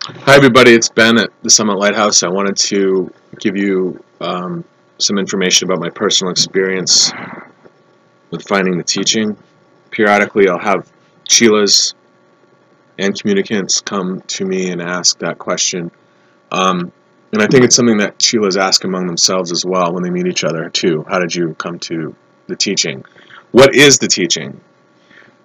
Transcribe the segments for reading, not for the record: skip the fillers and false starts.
Hi everybody, it's Ben at the Summit Lighthouse. I wanted to give you some information about my personal experience with finding the teaching. Periodically I'll have Sheilas and communicants come to me and ask that question. And I think it's something that Sheilas ask among themselves as well when they meet each other too. How did you come to the teaching? What is the teaching?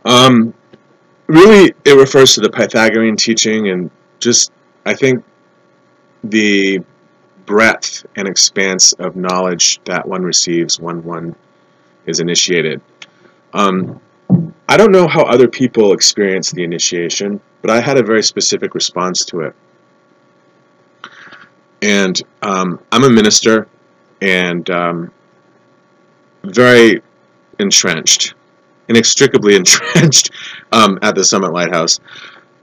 Really, it refers to the Pythagorean teaching and just, I think, the breadth and expanse of knowledge that one receives when one is initiated. I don't know how other people experience the initiation, but I had a very specific response to it. And I'm a minister and very entrenched, inextricably entrenched at the Summit Lighthouse.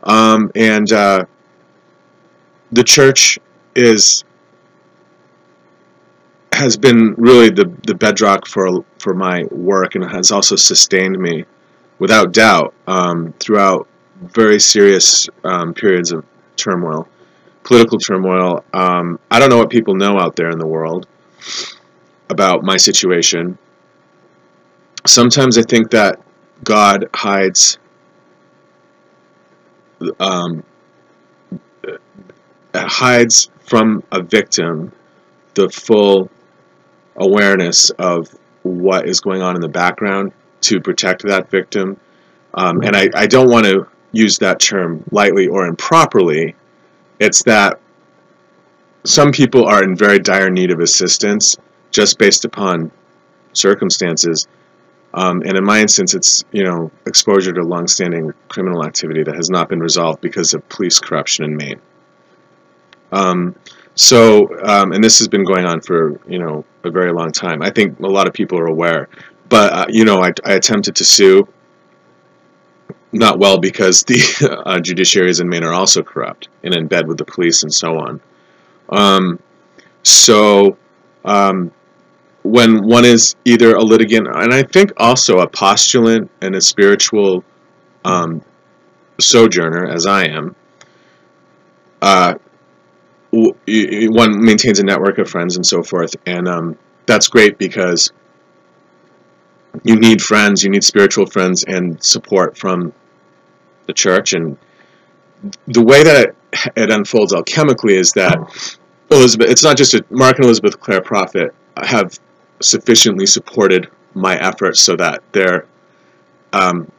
And the church has been really the bedrock for my work, and has also sustained me without doubt throughout very serious periods of turmoil, political turmoil. I don't know what people know out there in the world about my situation. Sometimes I think that God hides from a victim the full awareness of what is going on in the background to protect that victim. And I don't want to use that term lightly or improperly. It's that some people are in very dire need of assistance just based upon circumstances. And in my instance, it's, exposure to long-standing criminal activity that has not been resolved because of police corruption in Maine. And this has been going on for, a very long time. I think a lot of people are aware. But, I attempted to sue, not well, because the judiciaries in Maine are also corrupt and in bed with the police and so on. When one is either a litigant, and I think also a postulant and a spiritual sojourner, as I am, one maintains a network of friends and so forth, and that's great because you need friends, you need spiritual friends and support from the church. And the way that it unfolds alchemically is that Elizabeth, it's not just Mark and Elizabeth Clare Prophet have sufficiently supported my efforts so that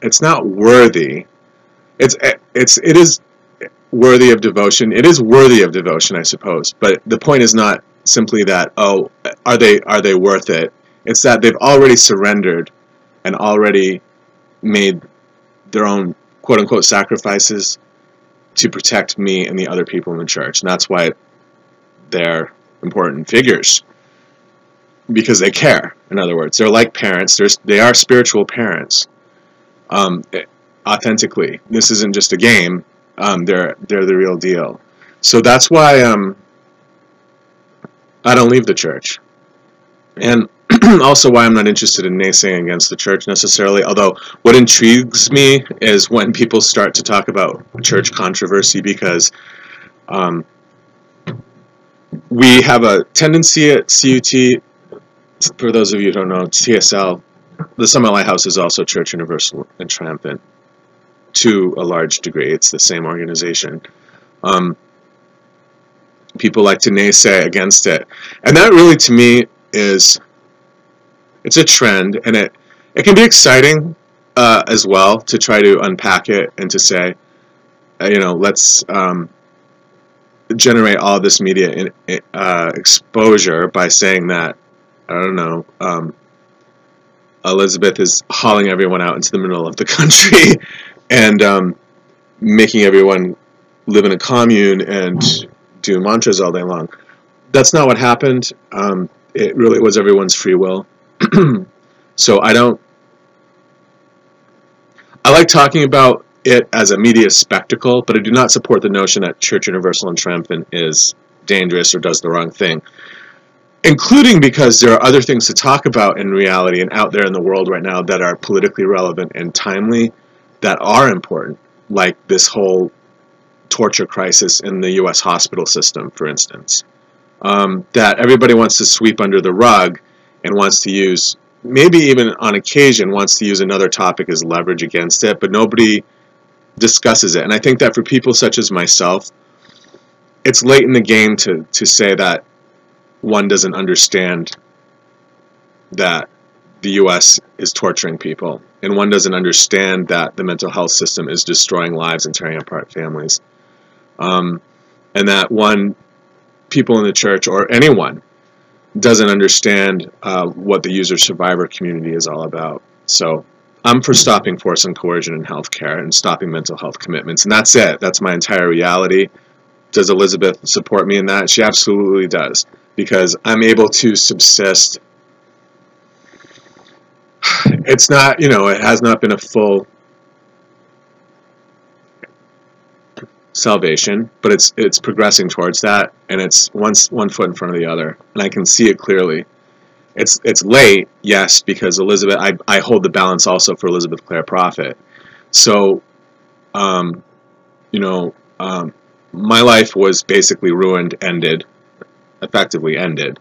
it's not worthy. It is worthy of devotion. It is worthy of devotion, I suppose. But the point is not simply that, oh, are they worth it? It's that they've already surrendered and already made their own quote-unquote sacrifices to protect me and the other people in the church. And that's why they're important figures, because they care. In other words, they're like parents. They are spiritual parents, authentically. This isn't just a game. They're the real deal. So that's why I don't leave the church, and also why I'm not interested in naysaying against the church necessarily. Although what intrigues me is when people start to talk about church controversy, because we have a tendency at CUT. For those of you who don't know, TSL, the Summit Lighthouse is also Church Universal and Triumphant to a large degree. It's the same organization. People like to naysay against it, and that really, to me, it's a trend, and it can be exciting as well to try to unpack it and to say, let's generate all this media exposure by saying that, I don't know, Elizabeth is hauling everyone out into the middle of the country and making everyone live in a commune and do mantras all day long. That's not what happened. It really was everyone's free will. So I like talking about it as a media spectacle, but I do not support the notion that Church Universal and Triumphant is dangerous or does the wrong thing. Including because there are other things to talk about in reality and out there in the world right now that are politically relevant and timely, that are important, like this whole torture crisis in the U.S. hospital system, for instance. That everybody wants to sweep under the rug and wants to use, maybe even on occasion, wants to use another topic as leverage against it, but nobody discusses it. And I think that for people such as myself, it's late in the game to say that one doesn't understand that the U.S. is torturing people, and one doesn't understand that the mental health system is destroying lives and tearing apart families, and that people in the church or anyone doesn't understand what the user survivor community is all about. So I'm for stopping force and coercion in healthcare and stopping mental health commitments, and that's it. That's my entire reality. Does Elizabeth support me in that? She absolutely does, because I'm able to subsist. It's not, it has not been a full salvation, but it's progressing towards that, and it's one foot in front of the other, and I can see it clearly. It's late, yes, because Elizabeth, I hold the balance also for Elizabeth Clare Prophet. So, my life was basically ruined, effectively ended,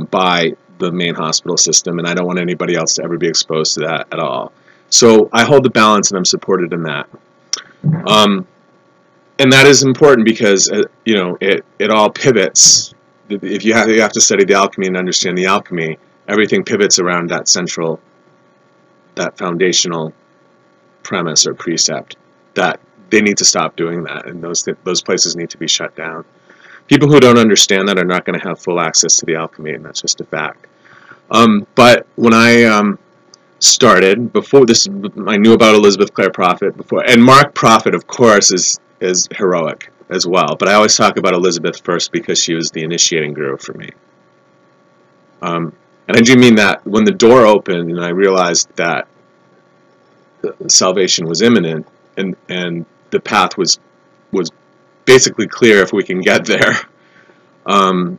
by the main hospital system, and I don't want anybody else to ever be exposed to that at all. So I hold the balance, and I'm supported in that. And that is important because it all pivots. If you have to study the alchemy and understand the alchemy, everything pivots around that foundational premise or precept that they need to stop doing that, and those places need to be shut down. People who don't understand that are not going to have full access to the alchemy, and that's just a fact. But when I started, before this, I knew about Elizabeth Clare Prophet before, and Mark Prophet, of course, is heroic as well. But I always talk about Elizabeth first because she was the initiating guru for me. And I do mean that when the door opened and I realized that salvation was imminent, and the path was basically clear if we can get there. I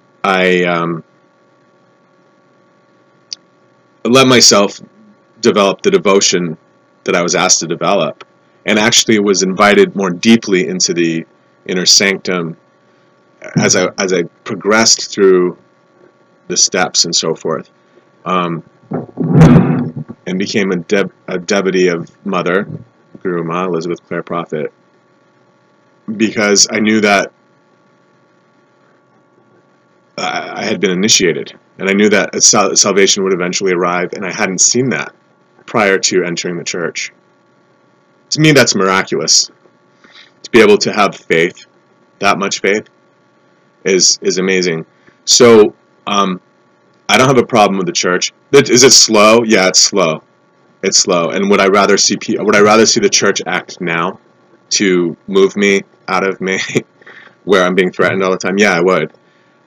let myself develop the devotion that I was asked to develop, and actually was invited more deeply into the inner sanctum as I progressed through the steps and so forth, and became a devotee of Mother Guru Ma, Elizabeth Clare Prophet, because I knew that I had been initiated, and I knew that salvation would eventually arrive, and I hadn't seen that prior to entering the church. To me, that's miraculous. To be able to have faith, that much faith, is amazing. So, I don't have a problem with the church. Is it slow? Yeah, it's slow. It's slow. And would I rather see the church act now to move me out of me, where I'm being threatened all the time? Yeah, I would.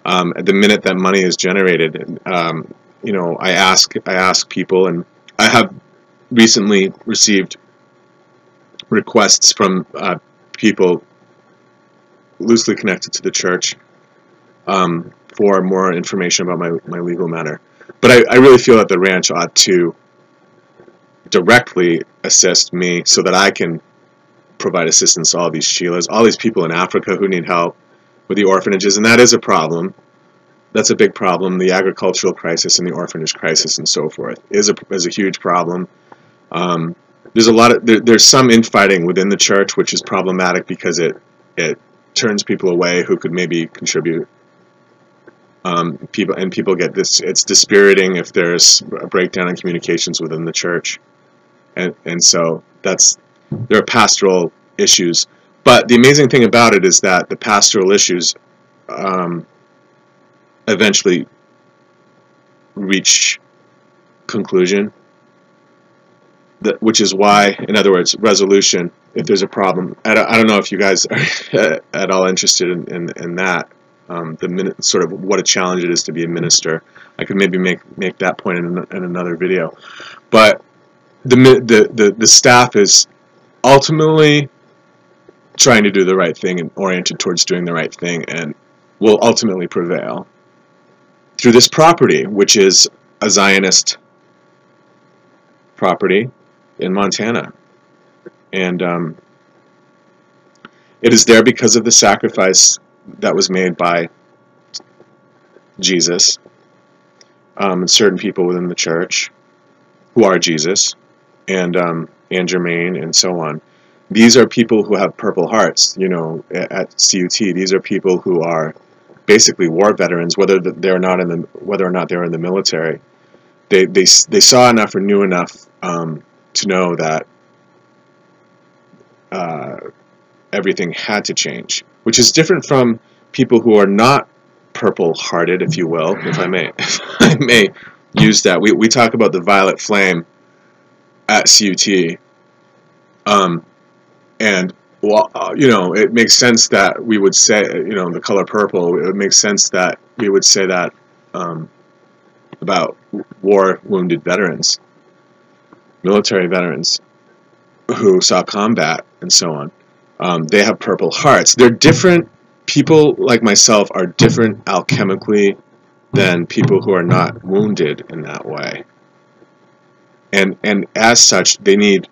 At the minute that money is generated, I ask people, and I have recently received requests from people loosely connected to the church for more information about my legal matter. But I really feel that the ranch ought to directly assist me so that I can provide assistance to all these Sheilas, all these people in Africa who need help with the orphanages, and that is a problem. That's a big problem. The agricultural crisis and the orphanage crisis and so forth is a huge problem. There's some infighting within the church, which is problematic because it turns people away who could maybe contribute. People get this. It's dispiriting if there's a breakdown in communications within the church, and so there are pastoral issues. But the amazing thing about it is that the pastoral issues eventually reach conclusion, which is why, in other words, resolution, if there's a problem. I don't know if you guys are at all interested in that, sort of what a challenge it is to be a minister. I could maybe make that point in another video. But the staff is ultimately trying to do the right thing and oriented towards doing the right thing, and will ultimately prevail through this property, which is a Zionist property in Montana. And It is there because of the sacrifice that was made by Jesus, and certain people within the church who are Jesus, and Jermaine, and so on. These are people who have Purple Hearts, you know, at CUT. These are people who are basically war veterans, whether or not they're in the military. They saw enough or knew enough to know that everything had to change, which is different from people who are not purple-hearted, if you will, if I may use that. We talk about the violet flame at CUT, and well, you know, it makes sense that we would say, you know, the color purple. It makes sense that we would say that about war-wounded veterans, military veterans who saw combat and so on. They have Purple Hearts. They're different. People like myself are different alchemically than people who are not wounded in that way. And as such, they need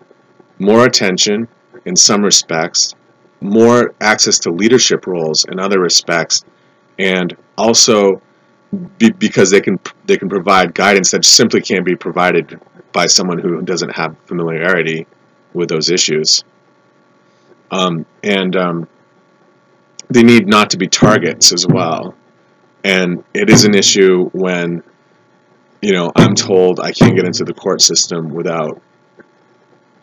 more attention in some respects, more access to leadership roles in other respects, and also because they can provide guidance that simply can't be provided by someone who doesn't have familiarity with those issues. They need not to be targets as well. And it is an issue when, you know, I'm told I can't get into the court system without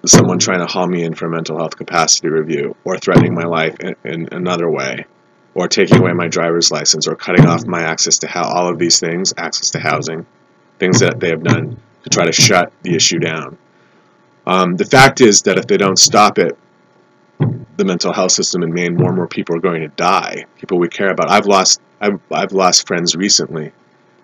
someone trying to haul me in for a mental health capacity review, or threatening my life in another way, or taking away my driver's license, or cutting off my access to all of these things, access to housing, things that they have done to try to shut the issue down. The fact is that if they don't stop it, the mental health system in Maine, more and more people are going to die. People we care about. I've lost friends recently,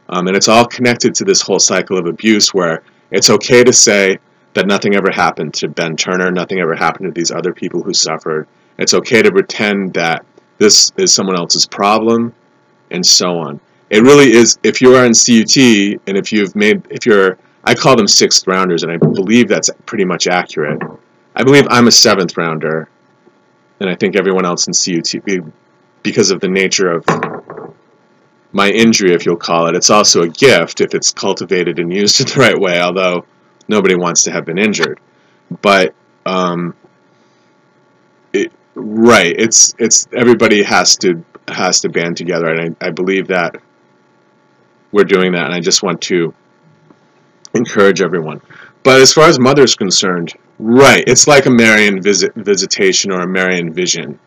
and it's all connected to this whole cycle of abuse, where it's okay to say that nothing ever happened to Ben Turner, nothing ever happened to these other people who suffered. It's okay to pretend that this is someone else's problem, and so on. It really is. If you are in CUT, and if you're, I call them sixth rounders, and I believe that's pretty much accurate. I believe I'm a seventh rounder, and I think everyone else in CUT, because of the nature of my injury, if you'll call it. It's also a gift if it's cultivated and used in the right way, although nobody wants to have been injured. But right, it's everybody has to band together, and I believe that we're doing that, and I just want to encourage everyone. But as far as mother's concerned, right, it's like a Marian visitation or a Marian vision,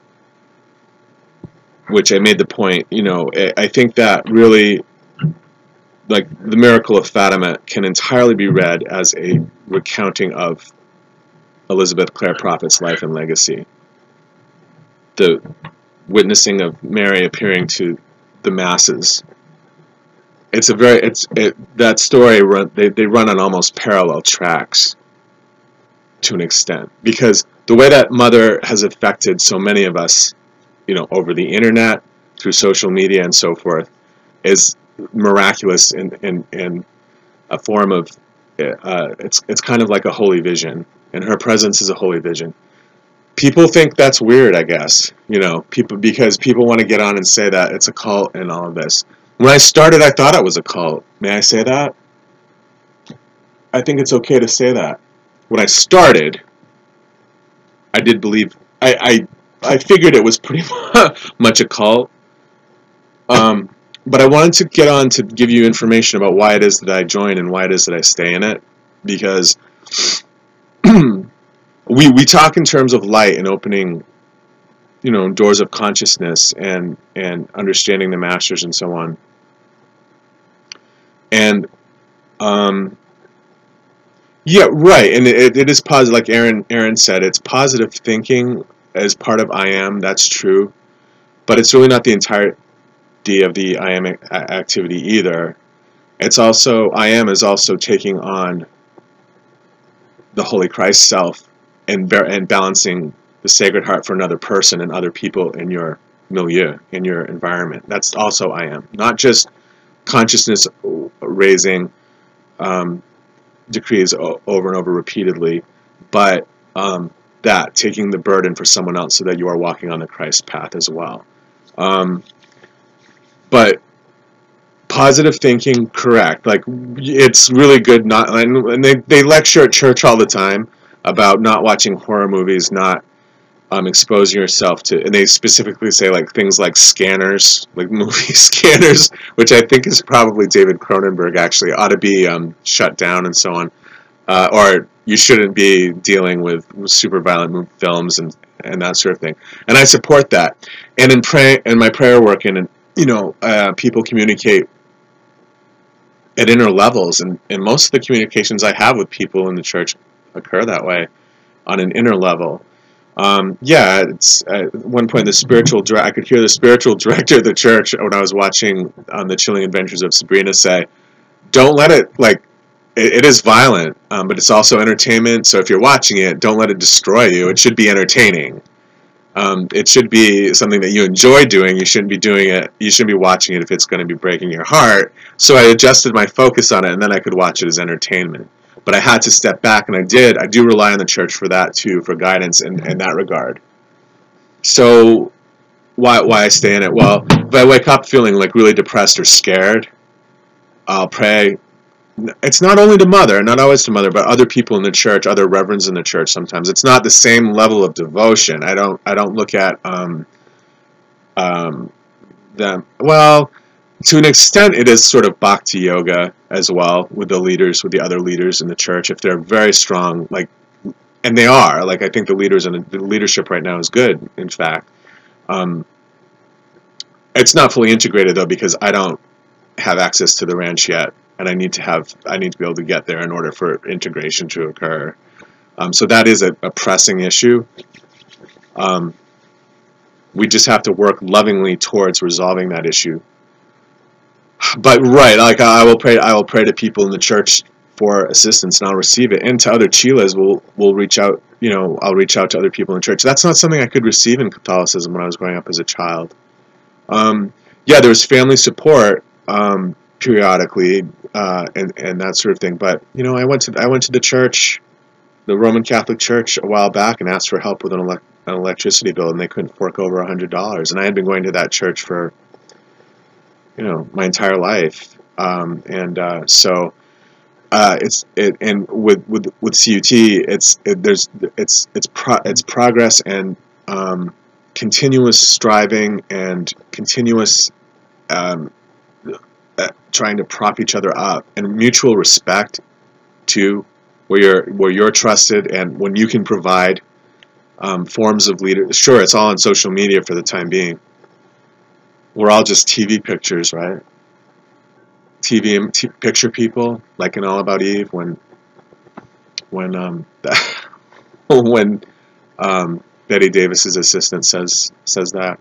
which I made the point, you know, I think that really, like, the miracle of Fatima can entirely be read as a recounting of Elizabeth Clare Prophet's life and legacy. The witnessing of Mary appearing to the masses. It's a very, that story, they run on almost parallel tracks to an extent, because the way that mother has affected so many of us, you know, over the internet, through social media and so forth, is miraculous in a form of, it's kind of like a holy vision, and her presence is a holy vision. People think that's weird, I guess, you know, because people want to get on and say that it's a cult and all of this. When I started, I thought it was a cult. May I say that? I think it's okay to say that. When I started, I did believe, I figured it was pretty much a cult. But I wanted to get on to give you information about why it is that I join and why it is that I stay in it, because we talk in terms of light and opening, you know, doors of consciousness and understanding the masters and so on. And yeah, right, and it is positive, like Erin said, it's positive thinking as part of I am. That's true, but it's really not the entirety of the I am activity either. It's also, I am is also taking on the Holy Christ self and balancing the Sacred Heart for another person and other people in your milieu, in your environment. That's also I am, not just consciousness raising decrees over and over repeatedly, but that, taking the burden for someone else so that you are walking on the Christ path as well. But positive thinking, correct. Like, it's really good not, and they lecture at church all the time about not watching horror movies, not exposing yourself to, and they specifically say like things like scanners, like movie scanners, which I think is probably David Cronenberg actually, ought to be shut down and so on, or you shouldn't be dealing with super violent films and that sort of thing. And I support that. And in my prayer work, and people communicate at inner levels, and most of the communications I have with people in the church occur that way, on an inner level. It's at one point I could hear the spiritual director of the church when I was watching the Chilling Adventures of Sabrina say, "Don't let it it is violent, but it's also entertainment. So if you're watching it, don't let it destroy you. It should be entertaining. It should be something that you enjoy doing. You shouldn't be doing it. You shouldn't be watching it if it's going to be breaking your heart." So I adjusted my focus on it, and then I could watch it as entertainment. But I had to step back, and I did. I do rely on the church for that too, for guidance in that regard. So why I stay in it? Well, if I wake up feeling like really depressed or scared, I'll pray. It's not only to Mother, not always to Mother, but other people in the church, other reverends in the church. Sometimes it's not the same level of devotion. I don't look at them. Well, to an extent, it is sort of bhakti yoga as well with the other leaders in the church. If they're very strong, and they are, I think the leaders and the leadership right now is good. In fact, it's not fully integrated though, because I don't have access to the ranch yet. And I need to be able to get there in order for integration to occur. So that is a pressing issue. We just have to work lovingly towards resolving that issue. But right, I will pray to people in the church for assistance, and I'll receive it. And to other chilas, we'll reach out. I'll reach out to other people in the church. That's not something I could receive in Catholicism when I was growing up as a child. There was family support. Periodically, and that sort of thing. But I went to the church, the Roman Catholic Church, a while back and asked for help with an electricity bill, and they couldn't fork over $100. And I had been going to that church for my entire life, and with CUT, it's progress and continuous striving and continuous trying to prop each other up, and mutual respect too, where you're trusted, and when you can provide forms of leadership. Sure, it's all on social media for the time being. We're all just TV pictures, right? Picture people, like in All About Eve, when when Betty Davis's assistant says that,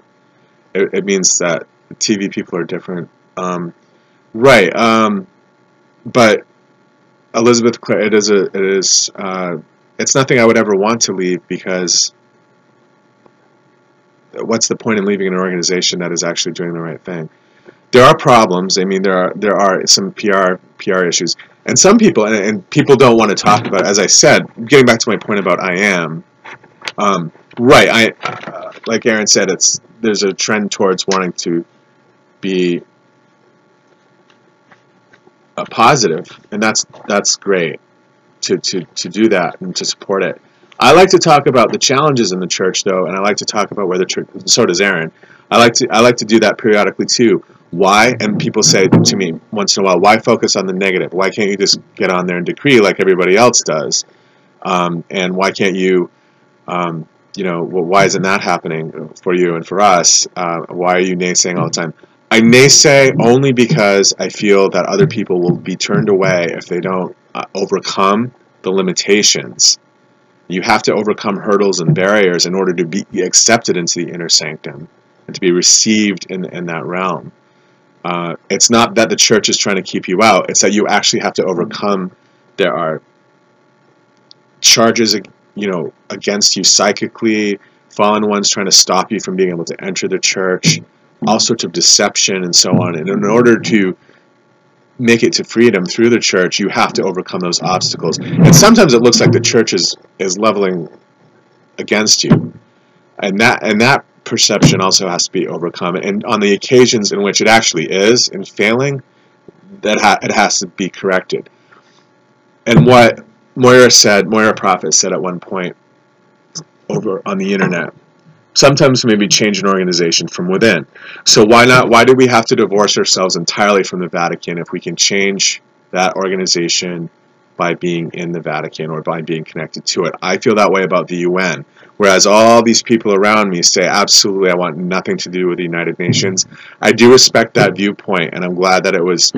it means that TV people are different. Right, but Elizabeth Clare, it's nothing I would ever want to leave, because what's the point in leaving an organization that is actually doing the right thing? There are problems. I mean, there are some PR issues, and some people and people don't want to talk about it. As I said, getting back to my point about I am, right. Like Erin said, there's a trend towards wanting to be positive, and that's great to do that and to support it. I like to talk about the challenges in the church, though, and I like to talk about where the church. So does Erin. I like to do that periodically too. Why? And people say to me once in a while, why focus on the negative? Why can't you just get on there and decree like everybody else does? And why can't you? Why isn't that happening for you and for us? Why are you naysaying all the time? I naysay only because I feel that other people will be turned away if they don't overcome the limitations. You have to overcome hurdles and barriers in order to be accepted into the inner sanctum and to be received in that realm. It's not that the church is trying to keep you out. It's that you actually have to overcome. There are charges, against you psychically, fallen ones trying to stop you from being able to enter the church, all sorts of deception and so on. And in order to make it to freedom through the church, you have to overcome those obstacles. And sometimes it looks like the church is leveling against you, and that perception also has to be overcome. And on the occasions in which it actually is and failing, it has to be corrected. And what Moira Prophet said at one point over on the internet, sometimes maybe change an organization from within. So why do we have to divorce ourselves entirely from the Vatican if we can change that organization by being in the Vatican or by being connected to it? I feel that way about the UN, whereas all these people around me say, absolutely, I want nothing to do with the United Nations. I do respect that viewpoint, and I'm glad that it was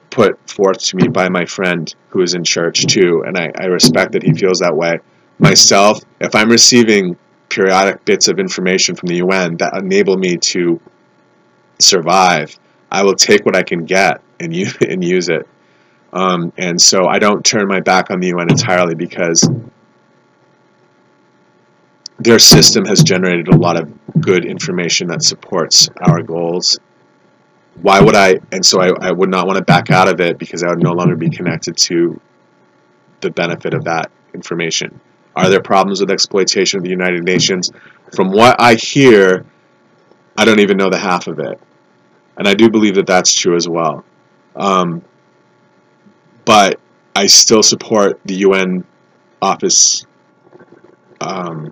put forth to me by my friend who is in church too, and I respect that he feels that way. Myself, if I'm receiving periodic bits of information from the UN that enable me to survive, I will take what I can get and use it. And so I don't turn my back on the UN entirely, because their system has generated a lot of good information that supports our goals. Why would I? And so I would not want to back out of it, because I would no longer be connected to the benefit of that information. Are there problems with exploitation of the United Nations? From what I hear, I don't even know the half of it. And I do believe that that's true as well. But I still support the UN office, the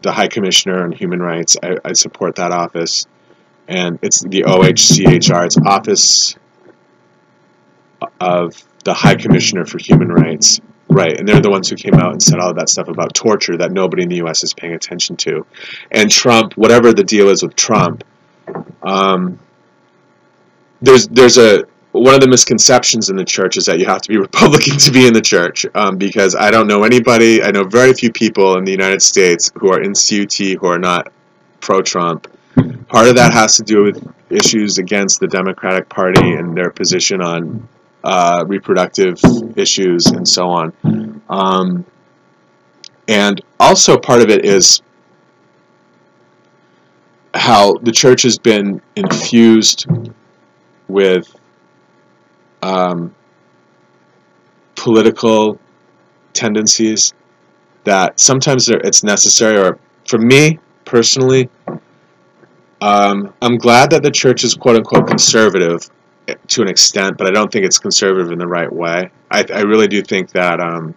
High Commissioner on Human Rights. I support that office. And it's the OHCHR, it's Office of the High Commissioner for Human Rights. Right, and they're the ones who came out and said all of that stuff about torture that nobody in the U.S. is paying attention to. And Trump, whatever the deal is with Trump, there's one of the misconceptions in the church is that you have to be Republican to be in the church, because I don't know anybody, I know very few people in the United States who are in CUT who are not pro-Trump. Part of that has to do with issues against the Democratic Party and their position on reproductive issues and so on. And also part of it is how the church has been infused with political tendencies that sometimes it's necessary, or for me personally, I'm glad that the church is quote-unquote conservative to an extent, but I don't think it's conservative in the right way. I really do think that, and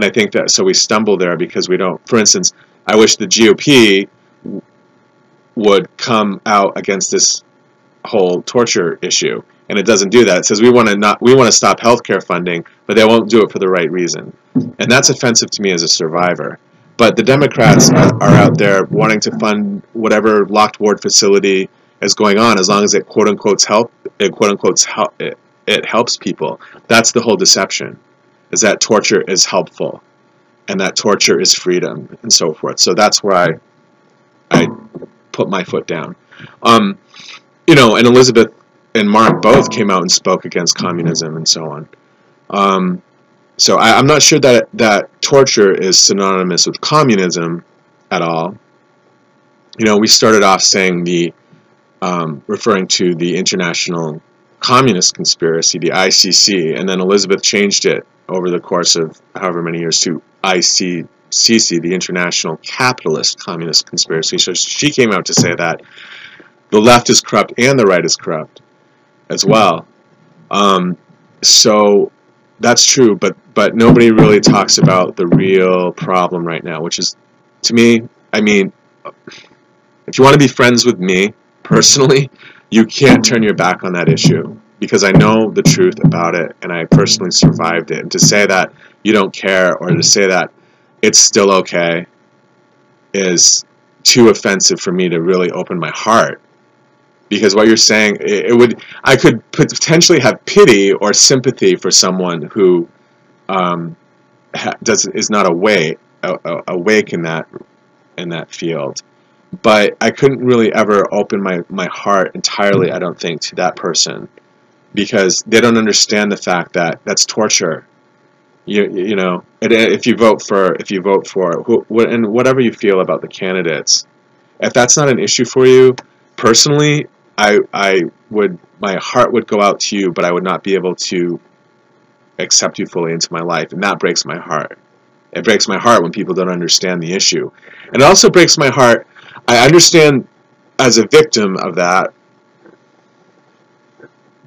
I think that, so we stumble there because we don't, for instance, I wish the GOP would come out against this whole torture issue, and it doesn't do that. It says we want to stop healthcare funding, but they won't do it for the right reason, and that's offensive to me as a survivor. But the Democrats are out there wanting to fund whatever locked ward facility is going on, as long as it it helps people. That's the whole deception, is that torture is helpful, and that torture is freedom, and so forth. So that's where I put my foot down. And Elizabeth and Mark both came out and spoke against communism and so on. So I'm not sure that torture is synonymous with communism at all. We started off saying referring to the International Communist Conspiracy, the ICC, and then Elizabeth changed it over the course of however many years to ICCC, the International Capitalist Communist Conspiracy. So she came out to say that the left is corrupt and the right is corrupt as well. So that's true, but nobody really talks about the real problem right now, which is, to me, I mean, if you want to be friends with me personally, you can't turn your back on that issue, because I know the truth about it and I personally survived it. And to say that you don't care, or to say that it's still okay, is too offensive for me to really open my heart. Because what you're saying, I could potentially have pity or sympathy for someone who is not awake in that field. But I couldn't really ever open my heart entirely, I don't think, to that person, because they don't understand the fact that that's torture. You know, and if you vote for and whatever you feel about the candidates, if that's not an issue for you personally, my heart would go out to you, but I would not be able to accept you fully into my life, and that breaks my heart. It breaks my heart when people don't understand the issue. And it also breaks my heart, I understand as a victim of that,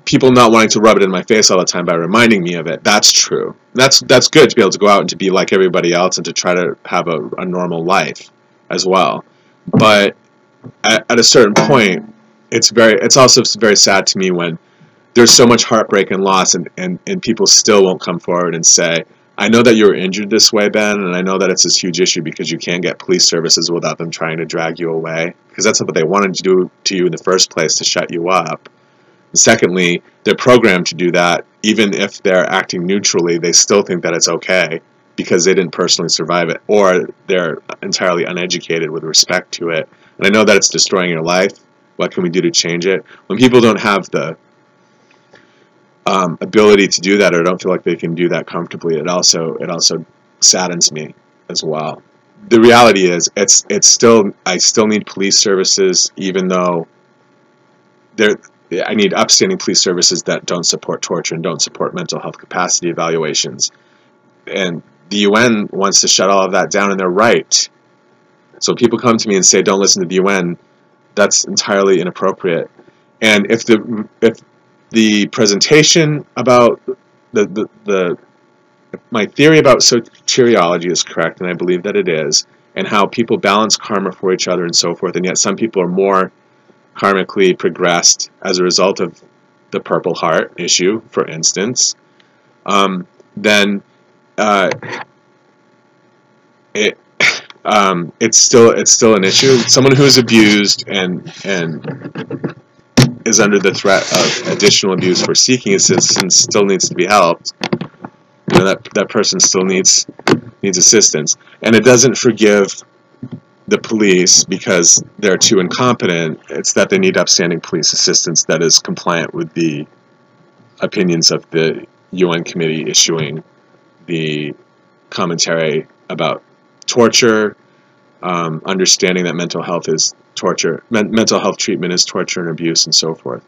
people not wanting to rub it in my face all the time by reminding me of it. That's true. That's good to be able to go out and to be like everybody else and to try to have a normal life as well. But at a certain point, it's also very sad to me when there's so much heartbreak and loss, and people still won't come forward and say, I know that you were injured this way, Ben, and I know that it's this huge issue because you can't get police services without them trying to drag you away, because that's what they wanted to do to you in the first place, to shut you up. And secondly, they're programmed to do that. Even if they're acting neutrally, they still think that it's okay because they didn't personally survive it, or they're entirely uneducated with respect to it. And I know that it's destroying your life. What can we do to change it? When people don't have the ability to do that, or don't feel like they can do that comfortably, it also saddens me as well. The reality is, I still need police services, even though I need upstanding police services that don't support torture and don't support mental health capacity evaluations. And the UN wants to shut all of that down, and they're right. So people come to me and say, don't listen to the UN. That's entirely inappropriate. And if the presentation about my theory about soteriology is correct, and I believe that it is, and how people balance karma for each other and so forth, and yet some people are more karmically progressed as a result of the Purple Heart issue, for instance, then it's still an issue. Someone who is abused and is under the threat of additional abuse for seeking assistance still needs to be helped. You know, that person still needs assistance, and it doesn't forgive the police because they're too incompetent. It's that they need upstanding police assistance that is compliant with the opinions of the UN committee issuing the commentary about torture, understanding that mental health is torture, mental health treatment is torture and abuse, and so forth.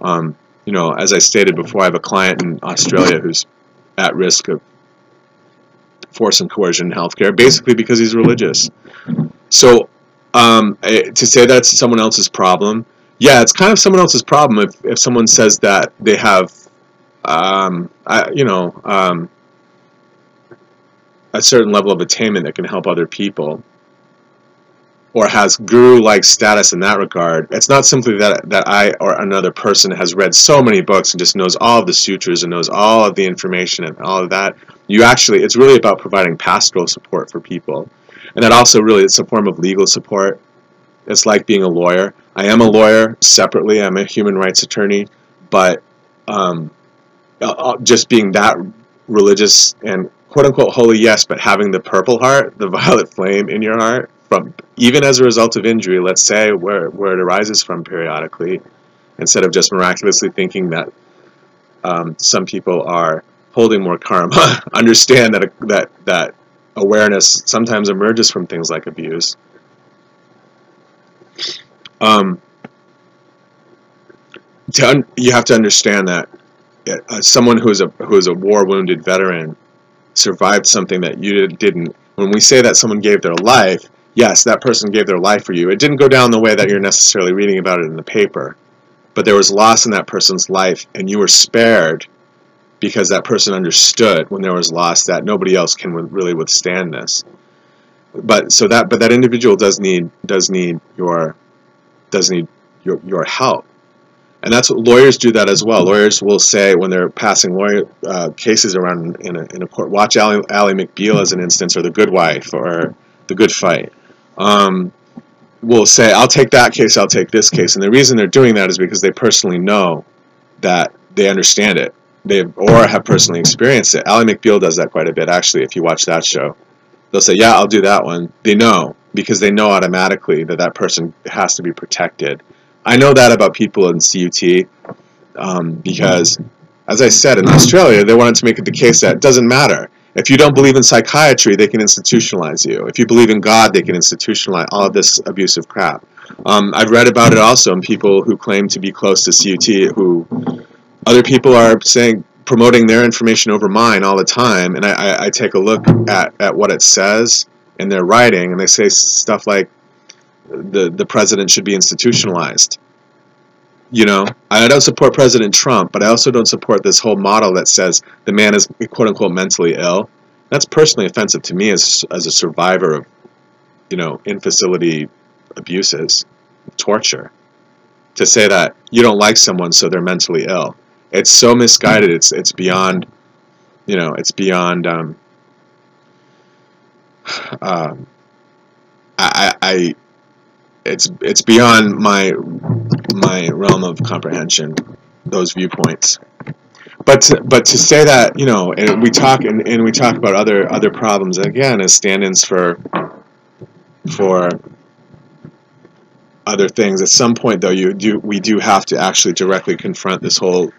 You know, as I stated before, I have a client in Australia who's at risk of force and coercion in healthcare, basically because he's religious. So to say that it's someone else's problem, yeah, it's kind of someone else's problem if someone says that they have, a certain level of attainment that can help other people, or has guru-like status in that regard. It's not simply that I or another person has read so many books and just knows all of the sutras and knows all of the information and all of that. It's really about providing pastoral support for people. And that also really, it's a form of legal support. It's like being a lawyer. I am a lawyer separately. I'm a human rights attorney. But just being that religious and quote-unquote holy, yes, but having the Purple Heart, the violet flame in your heart, from even as a result of injury, let's say, where it arises from periodically, instead of just miraculously thinking that some people are holding more karma. Understand that awareness sometimes emerges from things like abuse. You have to understand that someone who is a war-wounded veteran survived something that you didn't. When we say that someone gave their life, yes, that person gave their life for you. It didn't go down the way that you're necessarily reading about it in the paper, but there was loss in that person's life, and you were spared because that person understood when there was loss that nobody else can really withstand this. But that individual does need your help. And that's what lawyers do that as well. Lawyers will say when they're passing cases around in a court, watch Ally McBeal as an instance, or The Good Wife, or The Good Fight. Will say, I'll take that case, I'll take this case. And the reason they're doing that is because they personally know that they understand it. Or have personally experienced it. Ally McBeal does that quite a bit, actually, if you watch that show. They'll say, yeah, I'll do that one. They know, because they know automatically that person has to be protected. I know that about people in CUT because, as I said, in Australia, they wanted to make it the case that it doesn't matter. If you don't believe in psychiatry, they can institutionalize you. If you believe in God, they can institutionalize all of this abusive crap. I've read about it also in people who claim to be close to CUT, who other people are saying promoting their information over mine all the time, and I take a look at what it says in their writing, and they say stuff like the president should be institutionalized. You know, I don't support President Trump, but I also don't support this whole model that says the man is quote-unquote mentally ill. That's personally offensive to me as a survivor of, you know, in-facility abuses, torture. To say that you don't like someone so they're mentally ill. It's so misguided. It's beyond, you know, it's beyond, it's beyond my realm of comprehension, those viewpoints. But to say that, you know, and we talk about other problems again as stand-ins for other things. At some point, though, we do have to actually directly confront this whole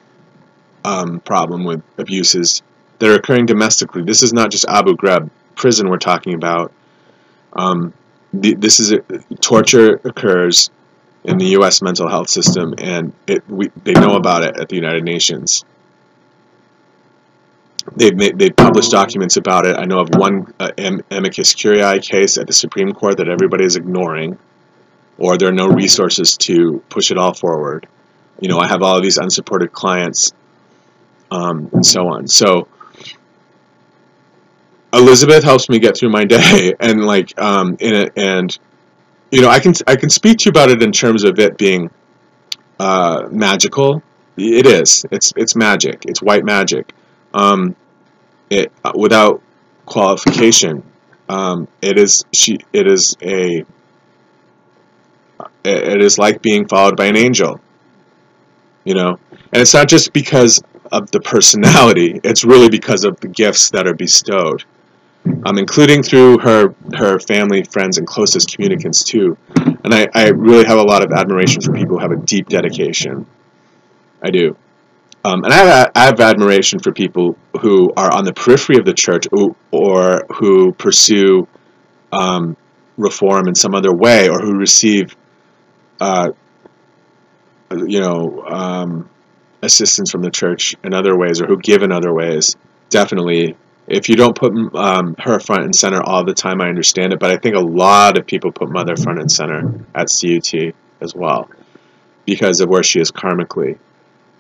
problem with abuses that are occurring domestically. This is not just Abu Ghraib prison we're talking about. Torture occurs in the U.S. mental health system, and they know about it at the United Nations. They've published documents about it. I know of one amicus curiae case at the Supreme Court that everybody is ignoring, or there are no resources to push it all forward. You know, I have all of these unsupported clients, and so on. So Elizabeth helps me get through my day, and like and you know, I can speak to you about it in terms of it being magical. It is. It's magic. It's white magic. Without qualification, it is like being followed by an angel, you know. And it's not just because of the personality, it's really because of the gifts that are bestowed, including through her family, friends, and closest communicants too. And I really have a lot of admiration for people who have a deep dedication. I do. And I have admiration for people who are on the periphery of the church or who pursue reform in some other way, or who receive assistance from the church in other ways, or who give in other ways. Definitely, if you don't put her front and center all the time, I understand it, but I think a lot of people put Mother front and center at CUT as well, because of where she is karmically.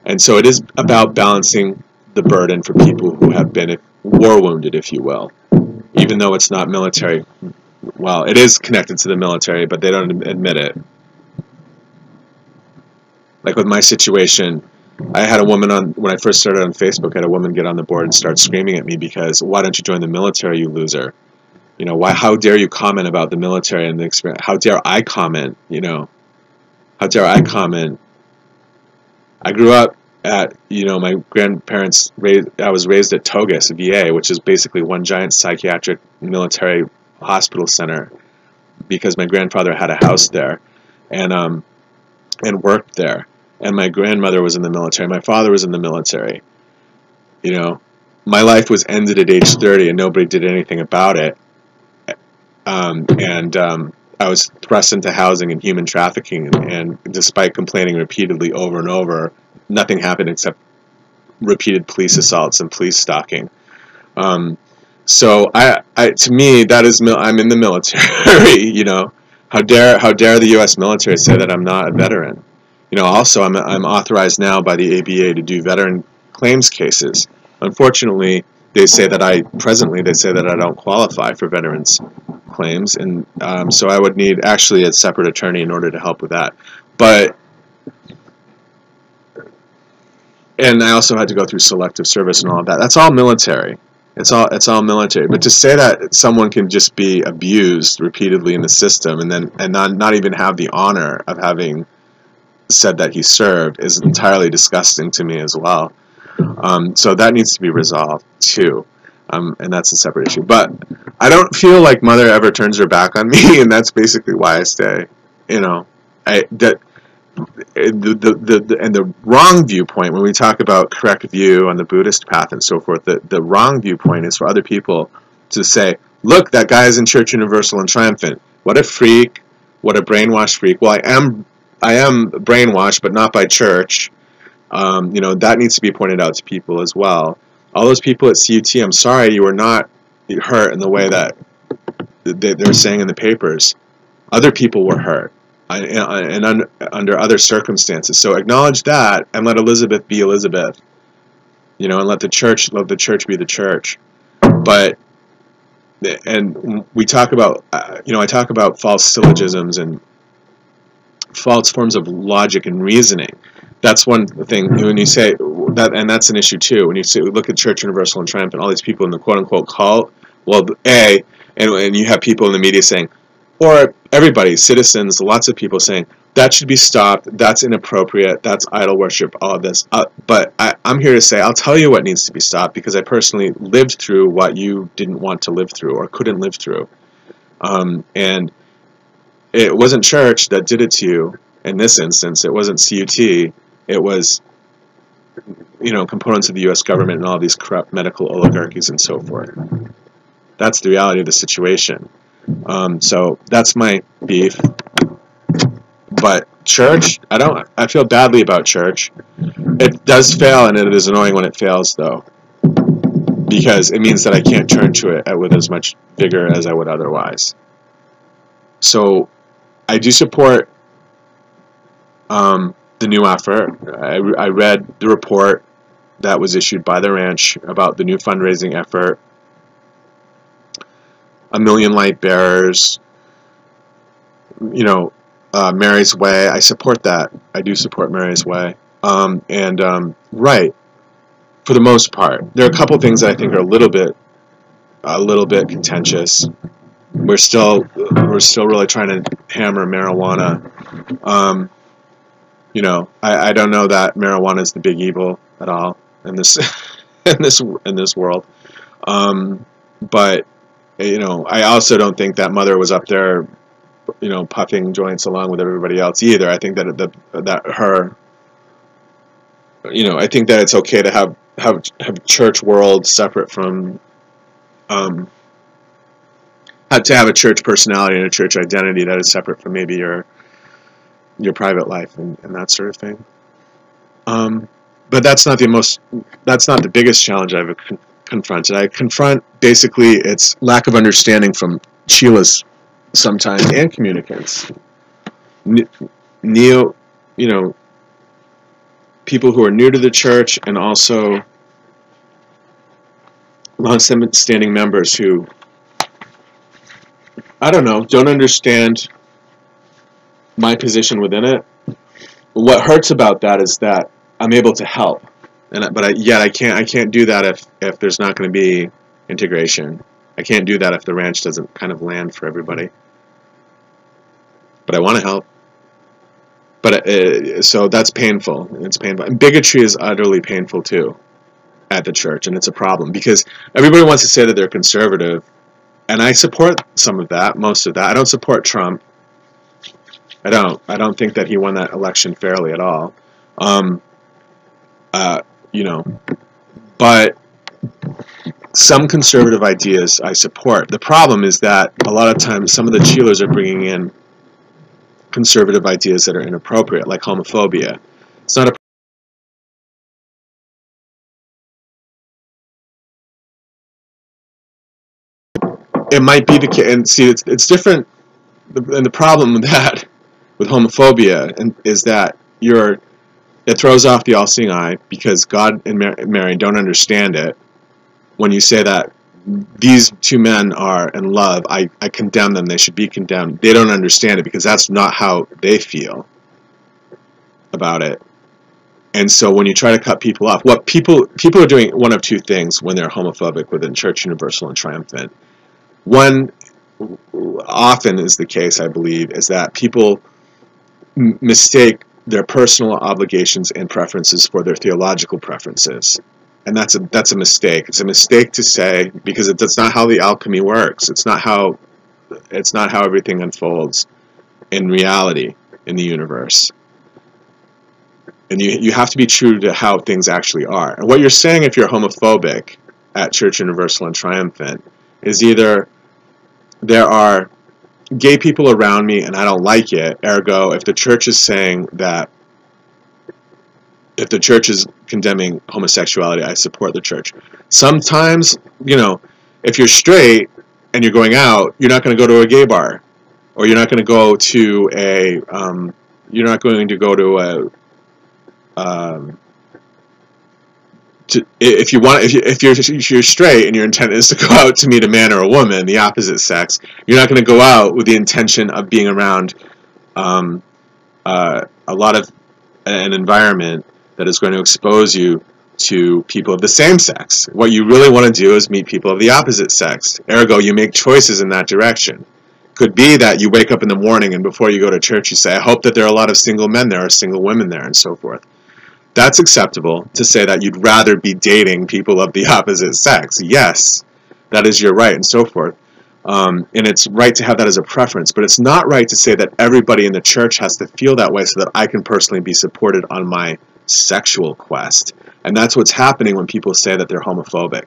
And so it is about balancing the burden for people who have been war wounded, if you will, even though it's not military. Well, it is connected to the military, but they don't admit it. Like with my situation, I had a woman when I first started on Facebook, I had a woman get on the board and start screaming at me because, why don't you join the military, you loser? You know, how dare you comment about the military and the experience? How dare I comment, you know? How dare I comment? I grew up at, you know, my grandparents, I was raised at Togus, VA, which is basically one giant psychiatric military hospital center, because my grandfather had a house there and worked there. And my grandmother was in the military. My father was in the military. You know, my life was ended at age 30 and nobody did anything about it. I was thrust into housing and human trafficking, and despite complaining repeatedly over and over, nothing happened except repeated police assaults and police stalking. So to me, that is, I'm in the military. You know, how dare the U.S. military say that I'm not a veteran? You know, also I'm authorized now by the ABA to do veteran claims cases. Unfortunately, they say that I don't qualify for veterans claims, and so I would need actually a separate attorney in order to help with that. And I also had to go through selective service and all of that. That's all military. It's all military. But to say that someone can just be abused repeatedly in the system and not even have the honor of having said that he served is entirely disgusting to me as well. So that needs to be resolved too. And that's a separate issue. But I don't feel like Mother ever turns her back on me, and that's basically why I stay. You know, the wrong viewpoint, when we talk about correct view on the Buddhist path and so forth, the wrong viewpoint is for other people to say, look, that guy is in Church Universal and Triumphant. What a freak! What a brainwashed freak! Well, I am brainwashed, but not by church. You know, that needs to be pointed out to people as well. All those people at CUT, I'm sorry you were not hurt in the way that they're saying in the papers. Other people were hurt, and under other circumstances. So acknowledge that, and let Elizabeth be Elizabeth. You know, and let the church be the church. But, and we talk about, you know, I talk about false syllogisms and false forms of logic and reasoning. That's one thing when you say that, and that's an issue too. When you say, look at Church Universal and Triumphant, all these people in the quote-unquote cult, well, and you have people in the media saying, or everybody, citizens, lots of people saying, that should be stopped, that's inappropriate, that's idol worship, all of this. But I'm here to say, I'll tell you what needs to be stopped, because I personally lived through what you didn't want to live through or couldn't live through. And it wasn't church that did it to you in this instance. It wasn't CUT. It was, you know, components of the U.S. government and all these corrupt medical oligarchies and so forth. That's the reality of the situation. So that's my beef. But church, I feel badly about church. It does fail, and it is annoying when it fails, though, because it means that I can't turn to it with as much vigor as I would otherwise. So I do support the new effort. I read the report that was issued by the ranch about the new fundraising effort. Million Lightbearers, you know, Mary's Way. I support that. I do support Mary's Way. Right, for the most part. There are a couple things that I think are a little bit contentious. We're still really trying to hammer marijuana. You know, I don't know that marijuana is the big evil at all in this in this world. But you know, I also don't think that mother was up there, you know, puffing joints along with everybody else either. I think that her, you know, I think that it's okay to have church world separate from, to have a church personality and a church identity that is separate from maybe your private life and that sort of thing. But that's not the biggest challenge I've confronted. I confront basically its lack of understanding from Sheila's sometimes and communicants. You know, people who are new to the church, and also long-standing members who, I don't know, don't understand my position within it. What hurts about that is that I'm able to help, but I can't do that if there's not going to be integration. I can't do that if the ranch doesn't kind of land for everybody. But I want to help. But so that's painful. It's painful. And bigotry is utterly painful too at the church, and it's a problem because everybody wants to say that they're conservative, and I support some of that, most of that. I don't support Trump. I don't think that he won that election fairly at all. You know, but some conservative ideas I support. The problem is that a lot of times some of the Cheelers are bringing in conservative ideas that are inappropriate, like homophobia. It's not a It might be the case, and see, it's different. And the problem with that, with homophobia, is that it throws off the all-seeing eye because God and Marian don't understand it. When you say that these two men are in love, I condemn them. They should be condemned. They don't understand it because that's not how they feel about it. And so when you try to cut people off, what people are doing one of two things when they're homophobic within Church Universal and Triumphant. One, often is the case, I believe, is that people mistake their personal obligations and preferences for their theological preferences. And that's a mistake. It's a mistake to say, because that's not how the alchemy works. It's not how everything unfolds in reality in the universe. And you have to be true to how things actually are. And what you're saying if you're homophobic at Church Universal and Triumphant is either there are gay people around me and I don't like it, ergo if the church is saying that if the church is condemning homosexuality, I support the church. Sometimes, you know, if you're straight and you're going out, you're not going to go to a gay bar, or you're not going to go to a if you're straight and your intent is to go out to meet a man or a woman, the opposite sex, you're not going to go out with the intention of being around a lot of an environment that is going to expose you to people of the same sex. What you really want to do is meet people of the opposite sex. Ergo, you make choices in that direction. Could be that you wake up in the morning and before you go to church you say, I hope that there are a lot of single men there or single women there, and so forth. That's acceptable to say that you'd rather be dating people of the opposite sex. Yes, that is your right, and so forth. And it's right to have that as a preference, but it's not right to say that everybody in the church has to feel that way so that I can personally be supported on my sexual quest. And that's what's happening when people say that they're homophobic.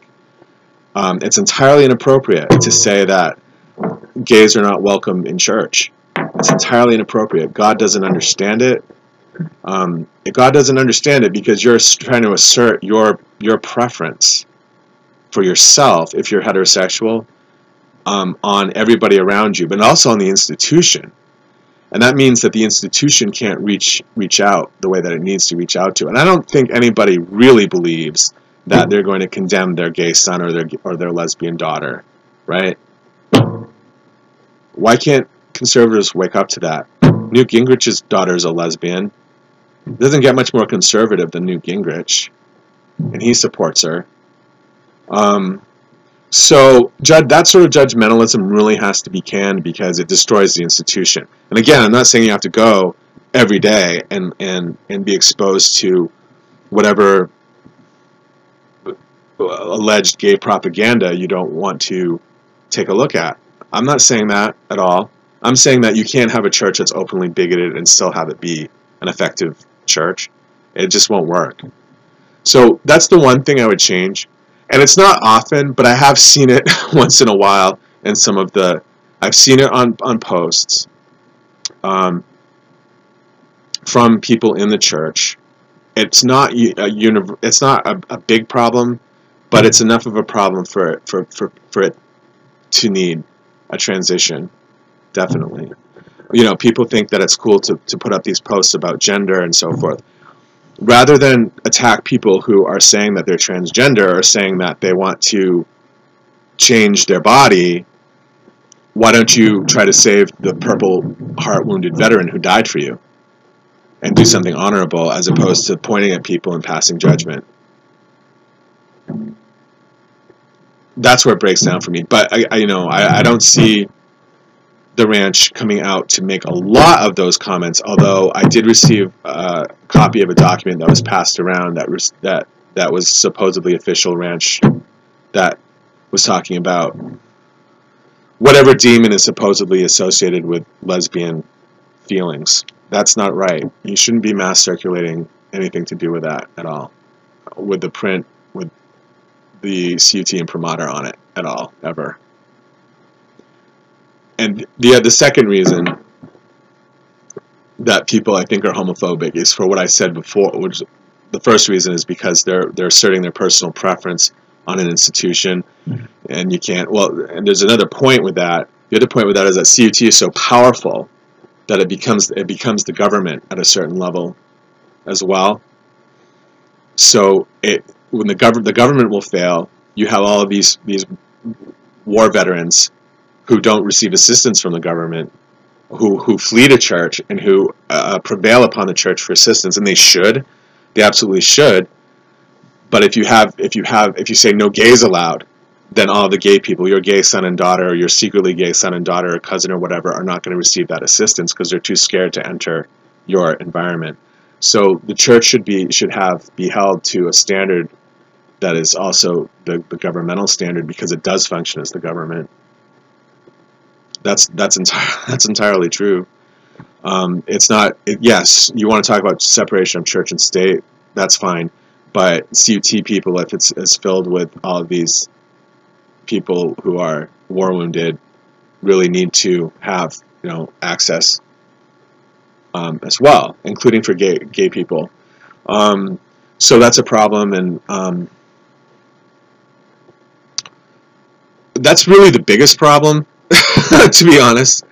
It's entirely inappropriate to say that gays are not welcome in church. It's entirely inappropriate. God doesn't understand it. God doesn't understand it because you're trying to assert your preference for yourself, if you're heterosexual, on everybody around you, but also on the institution. And that means that the institution can't reach out the way that it needs to reach out to. And I don't think anybody really believes that they're going to condemn their gay son or their lesbian daughter, right? Why can't conservatives wake up to that? Newt Gingrich's daughter is a lesbian. Doesn't get much more conservative than Newt Gingrich, and he supports her. So that sort of judgmentalism really has to be canned because it destroys the institution. And again, I'm not saying you have to go every day and be exposed to whatever alleged gay propaganda you don't want to take a look at. I'm not saying that at all. I'm saying that you can't have a church that's openly bigoted and still have it be an effective church. It just won't work. So that's the one thing I would change. And it's not often, but I have seen it once in a while in some of I've seen it on posts from people in the church. It's not a big problem, but it's enough of a problem for it to need a transition, definitely. You know, people think that it's cool to put up these posts about gender and so forth. Rather than attack people who are saying that they're transgender or saying that they want to change their body, why don't you try to save the Purple Heart wounded veteran who died for you and do something honorable as opposed to pointing at people and passing judgment? That's where it breaks down for me. But I don't see the ranch coming out to make a lot of those comments, although I did receive a copy of a document that was passed around that was supposedly official ranch that was talking about whatever demon is supposedly associated with lesbian feelings. That's not right. You shouldn't be mass circulating anything to do with that at all, with the print with the CUT imprimatur on it at all, ever. And the second reason that people, I think, are homophobic is for what I said before, which the first reason is because they're asserting their personal preference on an institution, and you can't. Well, and there's another point with that. The other point with that is that CUT is so powerful that it becomes the government at a certain level as well. So when the government will fail, you have all of these war veterans who don't receive assistance from the government, who flee to church and who prevail upon the church for assistance, and they absolutely should. But if you say no gays allowed, then all the gay people, your gay son and daughter, or your secretly gay son and daughter, or cousin or whatever, are not going to receive that assistance because they're too scared to enter your environment. So the church should be held to a standard that is also the governmental standard because it does function as the government. That's entirely true. It's not. Yes, you want to talk about separation of church and state. That's fine, but CUT people, if it's filled with all of these people who are war wounded, really need to have access as well, including for gay people. So that's a problem, and that's really the biggest problem, to be honest.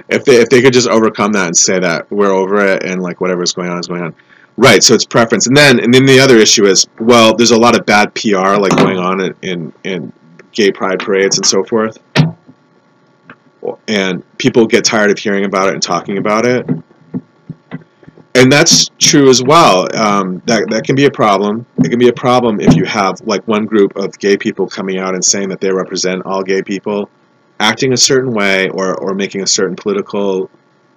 If they could just overcome that and say that we're over it and like whatever's going on is going on. Right, so it's preference. And then the other issue is, well, there's a lot of bad PR like going on in gay pride parades and so forth. And people get tired of hearing about it and talking about it. And that's true as well. That can be a problem. It can be a problem if you have like one group of gay people coming out and saying that they represent all gay people, acting a certain way or making a certain political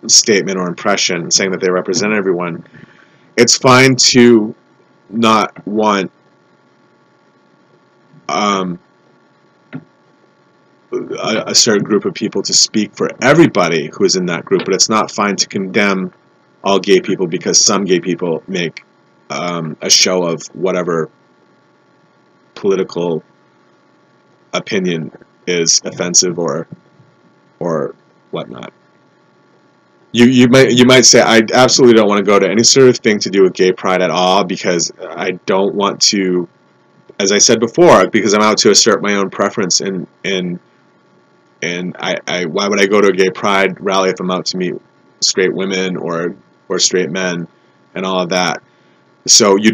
statement or impression, saying that they represent everyone. It's fine to not want a certain group of people to speak for everybody who is in that group, but it's not fine to condemn all gay people because some gay people make a show of whatever political opinion is offensive or whatnot. You might say, I absolutely don't want to go to any sort of thing to do with gay pride at all because I don't want to, as I said before, because I'm out to assert my own preference and why would I go to a gay pride rally if I'm out to meet straight women or straight men and all of that. So you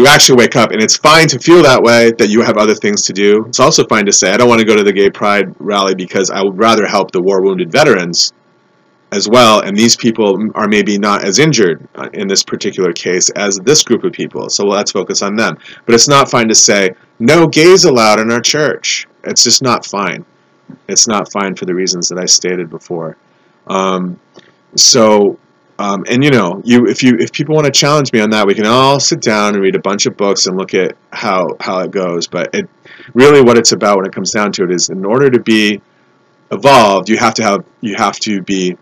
actually wake up and it's fine to feel that way, that you have other things to do. It's also fine to say I don't want to go to the gay pride rally because I would rather help the war wounded veterans as well, and these people are maybe not as injured in this particular case as this group of people, so let's focus on them. But it's not fine to say no gays allowed in our church. It's just not fine. It's not fine for the reasons that I stated before. And if people want to challenge me on that, we can all sit down and read a bunch of books and look at how it goes. But really what it's about when it comes down to it is, in order to be evolved, you have to be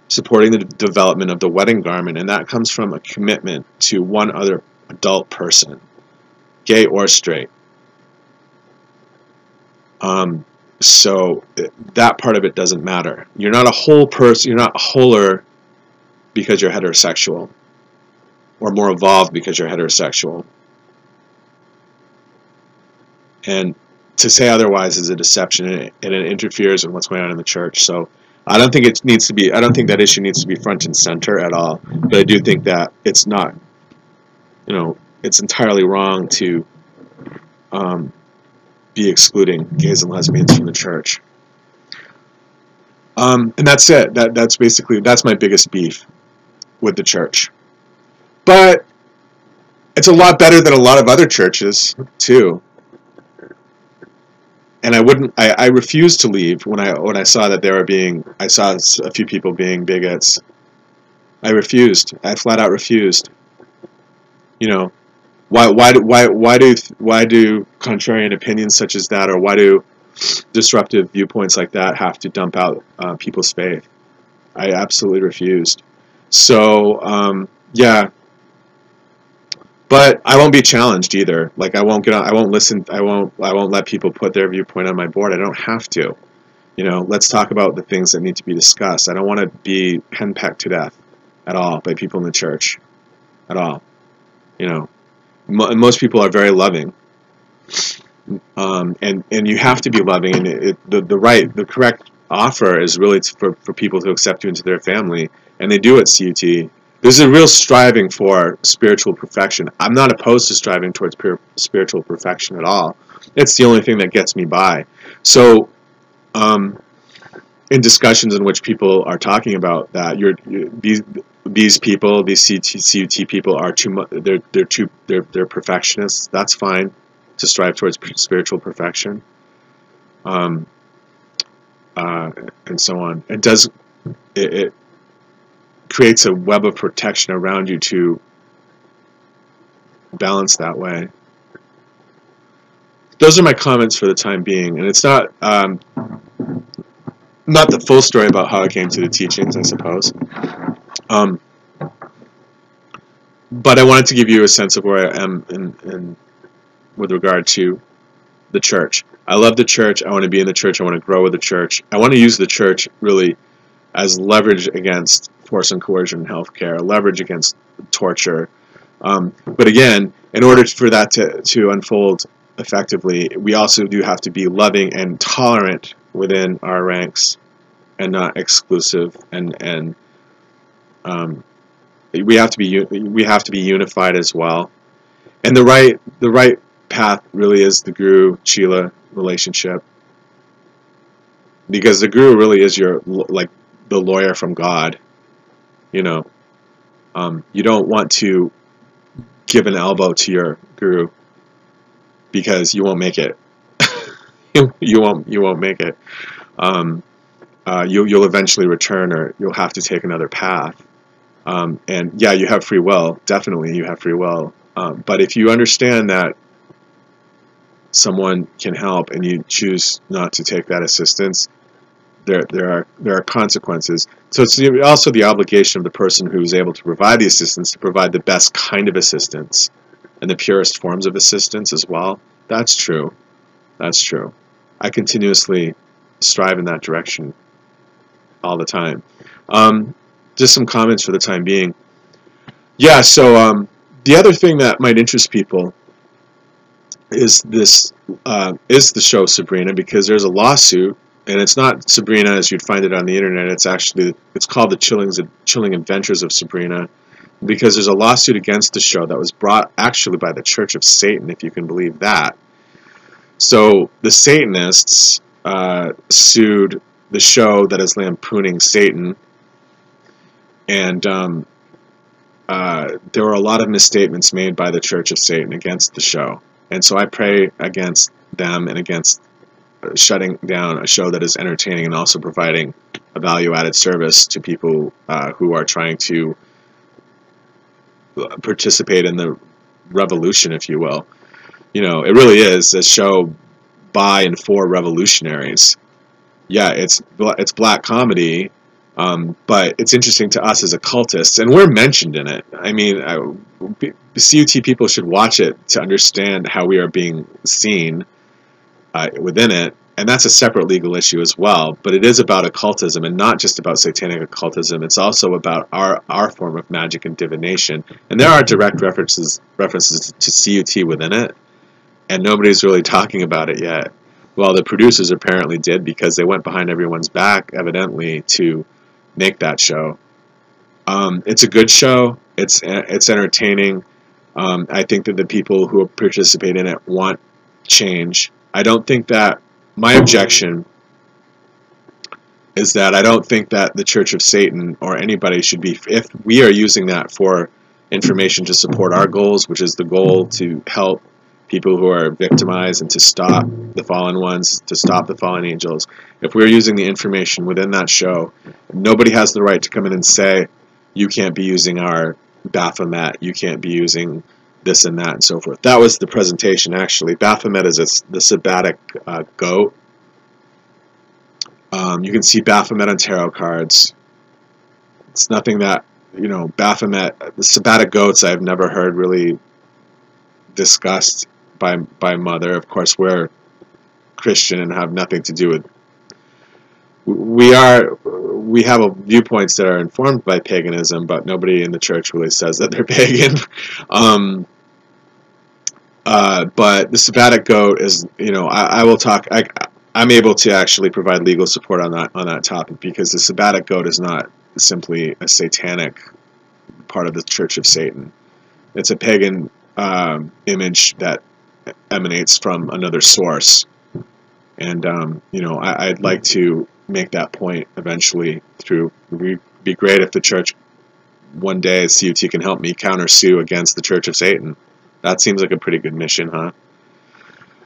supporting the development of the wedding garment, and that comes from a commitment to one other adult person, gay or straight. So that part of it doesn't matter. You're not a whole person. You're not wholer because you're heterosexual, or more evolved because you're heterosexual. And to say otherwise is a deception, and it interferes with what's going on in the church. So I don't think it needs to be. I don't think that issue needs to be front and center at all. But I do think that it's not. It's entirely wrong to be excluding gays and lesbians from the church. And that's it. That's my biggest beef with the church. But it's a lot better than a lot of other churches too. And I refused to leave when I saw that I saw a few people being bigots. I refused. I flat out refused. Why do contrarian opinions such as that, or why do disruptive viewpoints like that have to dump out people's faith? I absolutely refused. So yeah. But I won't be challenged either. Like I won't listen. I won't let people put their viewpoint on my board. I don't have to. Let's talk about the things that need to be discussed. I don't want to be henpecked to death at all by people in the church, at all. Most people are very loving, and you have to be loving. And the correct offer is really for people to accept you into their family, and they do at CUT. There's a real striving for spiritual perfection. I'm not opposed to striving towards spiritual perfection at all. It's the only thing that gets me by. So, in discussions in which people are talking about that, these people, these CUT people are they're perfectionists. That's fine to strive towards spiritual perfection, and so on. It creates a web of protection around you to balance that way. Those are my comments for the time being, and it's not the full story about how I came to the teachings, I suppose. But I wanted to give you a sense of where I am in with regard to the church. I love the church. I want to be in the church. I want to grow with the church. I want to use the church really as leverage against force and coercion in healthcare, leverage against torture, But again, in order for that to unfold effectively, we also do have to be loving and tolerant within our ranks, and not exclusive. And we have to be unified as well. And the right path really is the Guru Chela relationship, because the Guru really is your, like, the lawyer from God. You know, you don't want to give an elbow to your Guru, because you won't make it. you won't make it. You'll eventually return, or you'll have to take another path. And yeah, you have free will. Definitely, you have free will. But if you understand that someone can help and you choose not to take that assistance, there are consequences. So it's also the obligation of the person who's able to provide the assistance to provide the best kind of assistance and the purest forms of assistance as well. That's true. That's true. I continuously strive in that direction all the time. Just some comments for the time being. Yeah, so the other thing that might interest people is the show Sabrina, because there's a lawsuit, and it's not Sabrina as you'd find it on the internet. It's called the Chilling Adventures of Sabrina, because there's a lawsuit against the show that was brought actually by the Church of Satan, if you can believe that. So the Satanists sued the show that is lampooning Satan, and there were a lot of misstatements made by the Church of Satan against the show. And so I pray against them and against shutting down a show that is entertaining and also providing a value-added service to people who are trying to participate in the revolution, if you will. You know, it really is a show by and for revolutionaries. Yeah, it's black comedy, but it's interesting to us as occultists, and we're mentioned in it. I mean, CUT people should watch it to understand how we are being seen within it, and that's a separate legal issue as well. But it is about occultism, and not just about satanic occultism. It's also about our form of magic and divination, and there are direct references to CUT within it, and nobody's really talking about it yet. Well, the producers apparently did, because they went behind everyone's back, evidently, to make that show. It's a good show. It's entertaining. I think that the people who participate in it want change. I don't think that, my objection is that I don't think that the Church of Satan or anybody should be, if we are using that for information to support our goals, which is the goal to help people who are victimized and to stop the fallen ones, to stop the fallen angels. If we're using the information within that show, nobody has the right to come in and say, you can't be using our Baphomet, you can't be using this and that and so forth. That was the presentation, actually. Baphomet is the sabbatic goat. You can see Baphomet on tarot cards. It's nothing that, you know, Baphomet, the sabbatic goats I've never heard really discussed by Mother. Of course, we're Christian and have nothing to do with. We have viewpoints that are informed by paganism, but nobody in the church really says that they're pagan. But the sabbatic goat is, you know, I will talk. I'm able to actually provide legal support on that topic, because the sabbatic goat is not simply a satanic part of the Church of Satan. It's a pagan image that emanates from another source, and you know, I'd like to make that point eventually. Through, it would be great if the church one day, CUT, can help me counter-sue against the Church of Satan. That seems like a pretty good mission, huh?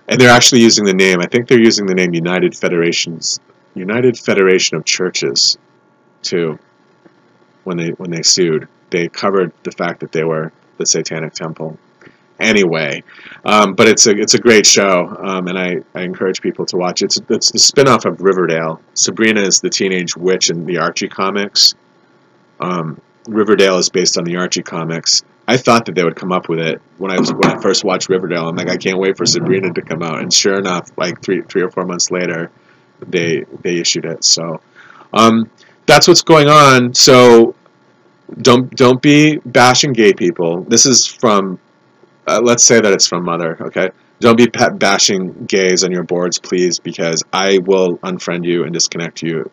And they're actually using the name. I think they're using the name United Federation of Churches too. When they sued, they covered the fact that they were the Satanic Temple. Anyway, but it's a great show, and I encourage people to watch it. It's the spin-off of Riverdale. Sabrina is the teenage witch in the Archie comics. Riverdale is based on the Archie comics. I thought that they would come up with it when I first watched Riverdale. I'm like, I can't wait for Sabrina to come out, and sure enough, like three or 4 months later, they issued it. So that's what's going on. So don't be bashing gay people. This is from, let's say that it's from Mother, okay? Don't be bashing gays on your boards, please, because I will unfriend you and disconnect you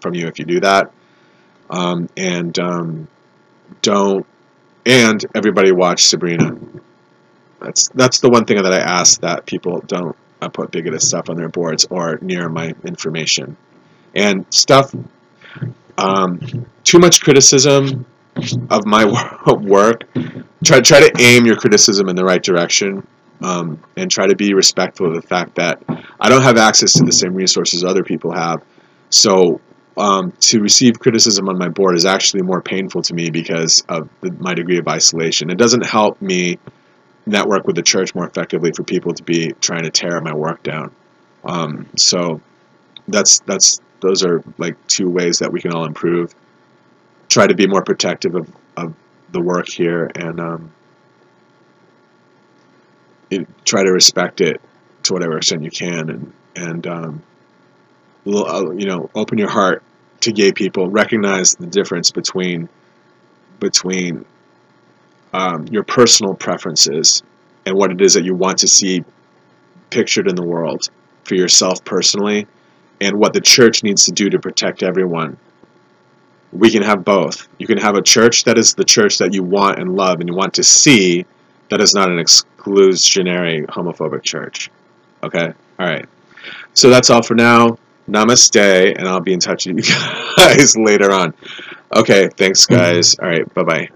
from you if you do that. Don't, and everybody watch Sabrina. That's the one thing that I ask, that people don't put bigoted stuff on their boards or near my information and stuff. Too much criticism of my work. Try to aim your criticism in the right direction, and try to be respectful of the fact that I don't have access to the same resources other people have. So to receive criticism on my board is actually more painful to me because of my degree of isolation. It doesn't help me network with the church more effectively for people to be trying to tear my work down. So those are like two ways that we can all improve. Try to be more protective of the work here, and try to respect it to whatever extent you can, and open your heart to gay people. Recognize the difference between your personal preferences and what it is that you want to see pictured in the world for yourself personally, and what the church needs to do to protect everyone. We can have both. You can have a church that is the church that you want and love and you want to see, that is not an exclusionary homophobic church. Okay? Alright. So that's all for now. Namaste, and I'll be in touch with you guys later on. Okay, thanks guys. Alright, bye-bye.